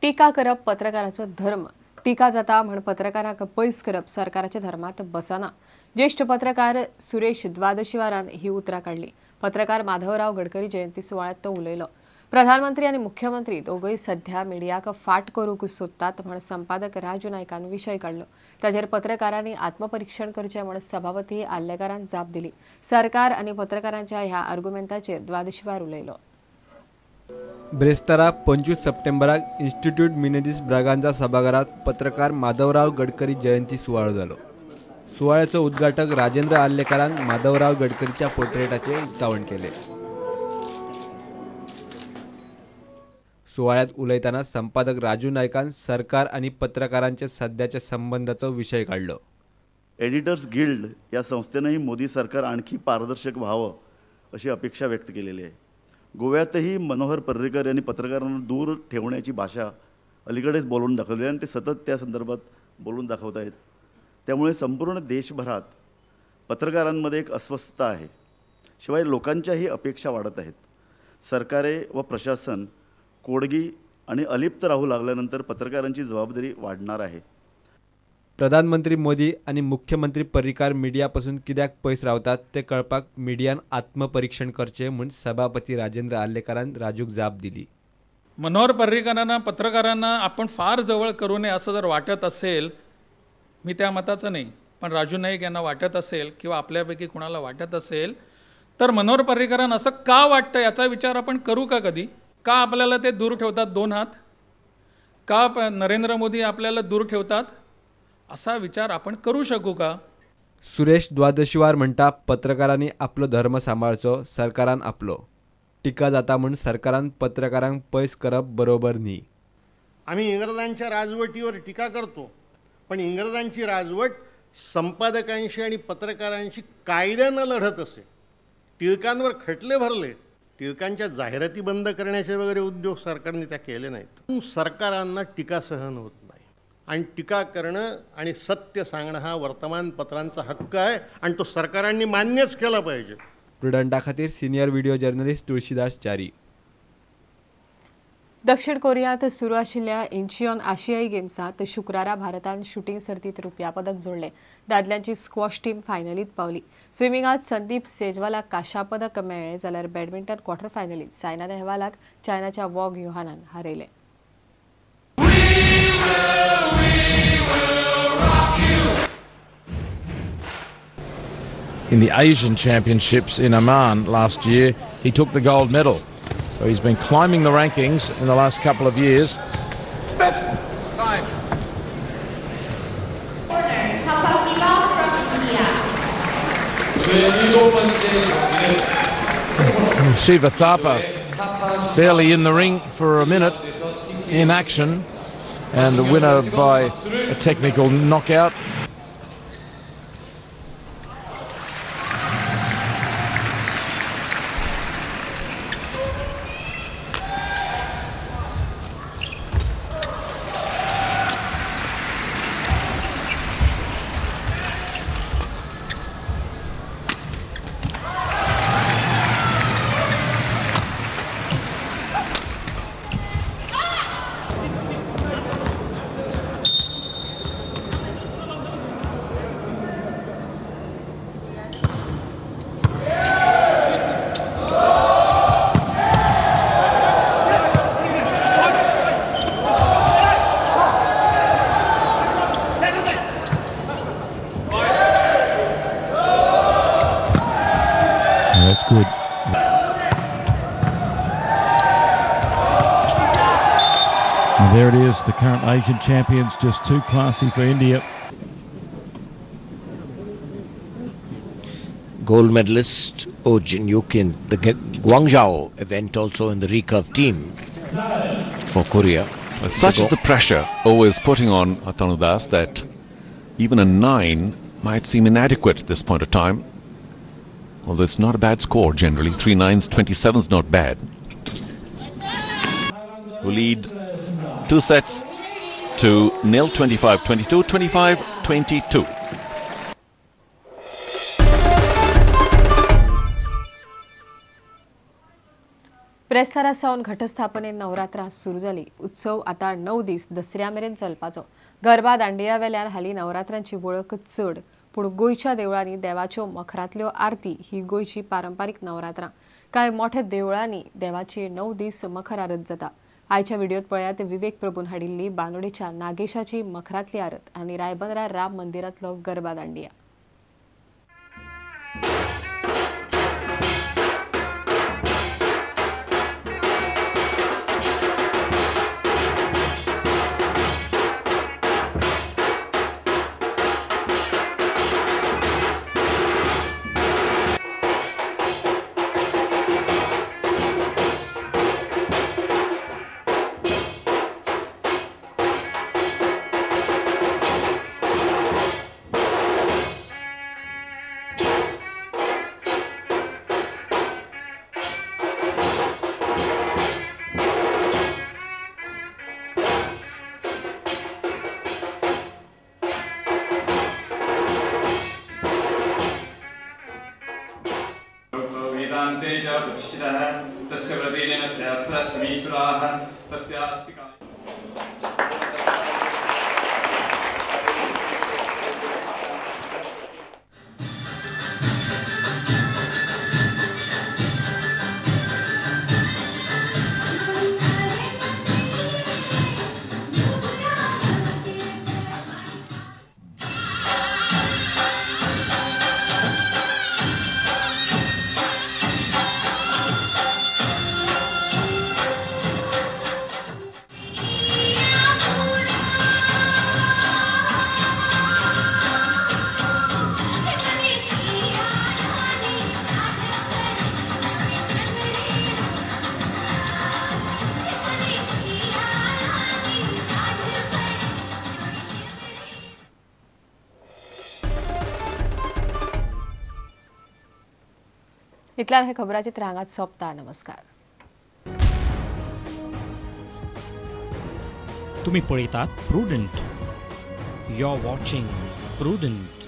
टीका करप पत्रकाराचो धर्म. टीका जाता म्हण पत्रकारांक पयस करप सरकाराच्या धर्मात बसना. ज्येष्ठ पत्रकार सुरेश द्वादशीवारान ही उतरां काढली. पत्रकार माधवराव गडकरी जयंती सुवाळ्यात तो उलयलो. प्रधानमंत्री आणि मुख्यमंत्री दोगय सध्या मिडियाक फाट करूंक सोदतात म्हण संपादक राजू नायकान विशय काढलो. ताचेर पत्रकारांनी आत्मपरीक्षण करचें म्हण सभापती आल्लेकारान जाप दिली. सरकार आणि पत्रकारांच्या ह्या आर्ग्युमेंटाचेर द्वादशीवार उलयलो. ब्रेस्तारा 25 सप्टेंबराक इन्स्टिट्यूट मिनेझिस ब्रागांझा सभाघरात पत्रकार माधवराव गडकरी जयंती सुवाळो जालो. सुवाळ्याचो उद्घाटक राजेंद्र आल्लेकारान माधवराव गडकरीच्या पोर्ट्रेटाचे उक्तावण केले. सुवाळ्यात उलयताना संपादक राजू नायकान सरकार आणि पत्रकारांचे सध्याच्या संबंधाचो विषय काढलो. एडिटर्स गिल्ड या संस्थेनेही मोदी सरकार आणखी पारदर्शक व्हावं अशी अपेक्षा व्यक्त केलेली आहे. गोव्यातही मनोहर पर्रीकर यांनी पत्रकारांना दूर ठेवण्याची भाषा अलीकडेच बोलून दाखवली आणि ते सतत त्या संदर्भात बोलून दाखवत आहेत. त्यामुळे संपूर्ण देशभरात पत्रकारांमध्ये एक अस्वस्थता आहे. शिवाय लोकांच्याही अपेक्षा वाढत आहेत. सरकारे व प्रशासन कोडगी आणि अलिप्त राहू लागल्यानंतर पत्रकारांची जबाबदारी वाढणार आहे. प्रधानमंत्री मोदी आणि मुख्यमंत्री पर्रीकार मीडियापासून कित्याक पयस रावतात ते कळपाक मीडियान आत्मपरीक्षण करचे म्हूण सभापती राजेंद्र आल्लेकारान राजूक जाप दिली. मनोहर पर्रीकरांना पत्रकारांना आपण फार जवळ करू नये असं जर वाटत असेल, मी त्या मताचं नाही, पण राजू नाईक यांना वाटत असेल किंवा आपल्यापैकी कुणाला वाटत असेल तर मनोहर पर्रीकरांना असं का वाटतं याचा विचार आपण करू का कधी? का आपल्याला ते दूर ठेवतात दोन हात? का नरेंद्र मोदी आपल्याला दूर ठेवतात? असा विचार आपण करू शकू का? सुरेश द्वादशीवार म्हणटा पत्रकारांनी आपलो धर्म सांभाळचो, सरकारान आपलो. टीका जाता म्हूण सरकारान पत्रकारांक पयस करप बरोबर न्ही. आम्ही इंग्रजांच्या राजवटीवर टीका करतो, पण इंग्रजांची राजवट संपादकांशी आणि पत्रकारांशी कायद्यानं लढत असे. टिळकांवर खटले भरले. टिळकांच्या जाहिराती बंद करण्याचे वगैरे उद्योग सरकारने त्या केले नाहीत. सरकारांना टीका सहन होत नाही आणि टीका करणं आणि सत्य सांगणं हा वर्तमानपत्रांचा हक्क आहे आणि तो सरकारांनी मान्यच केला पाहिजे. प्रुडंटा खातीर senior video journalist Tulshidas Chari. दक्षिण कोरियात सुरू आशिल्ल्या इंचियोन आशियाई गेम्सात शुक्रारा भारतान शूटिंग सर्तीत रुप्या पदक जोडले. दादल्यांची स्क्वॉश टीम फायनलीत पावली. स्विमिंगात संदीप सेजवालाक कांशा पदक मेळ्ळें जाल्यार बॅडमिंटन क्वार्टर फायनलीत सायना नेहवालाक चायनाच्या वॉग युहानान हारयले. In the Asian Championships in Amman last year, he took the gold medal. So he's been climbing the rankings in the last couple of years. Shiva Thapa barely in the ring for a minute in action, and the winner by a technical knockout. That's good. And there it is, the current Asian champions, just too classy for India. Gold medalist Oh Jin-yuk in the Guangzhou event, also in the recurve team for Korea. But such is the pressure always putting on Atanudas that even a 9 might seem inadequate at this point of time. Although it's not a bad score generally, 3 9s, 27 is not bad. Who lead 2 sets to 0, 25-22, 25-22. प्रेस्तारा सावन घटस्थापनेन नवरात्रां सुरू जाली. उत्सव आता 9 दीस दसऱ्या मेरेन चलपाचो. गरबा दांडिया वेल्यान हालीं नवरात्रांची वळख चड, पूण गोंयच्या देवळांनी देवाच्यो मखरांतल्यो आरती ही गोंयची पारंपारीक नवरात्रां. कांय मोठ्या देवळांनी देवाची 9 दीस मखर आरत जाता. आयच्या व्हिडिओत पळयात विवेक प्रभून हाडिल्ली बांदोडेच्या नागेशाची मखरांतली आरत आनी रायबंदरा राम मंदिरांतलो गरबा दांडिया. वेदान्ते च प्रतिष्ठितः तस्य व्रतेन समीश्वराः तस्यास्य इतल्यान हे खबराचित्र हांगाच सोंपता. नमस्कार. तुम्ही पळयतात Prudent. You are watching prudent.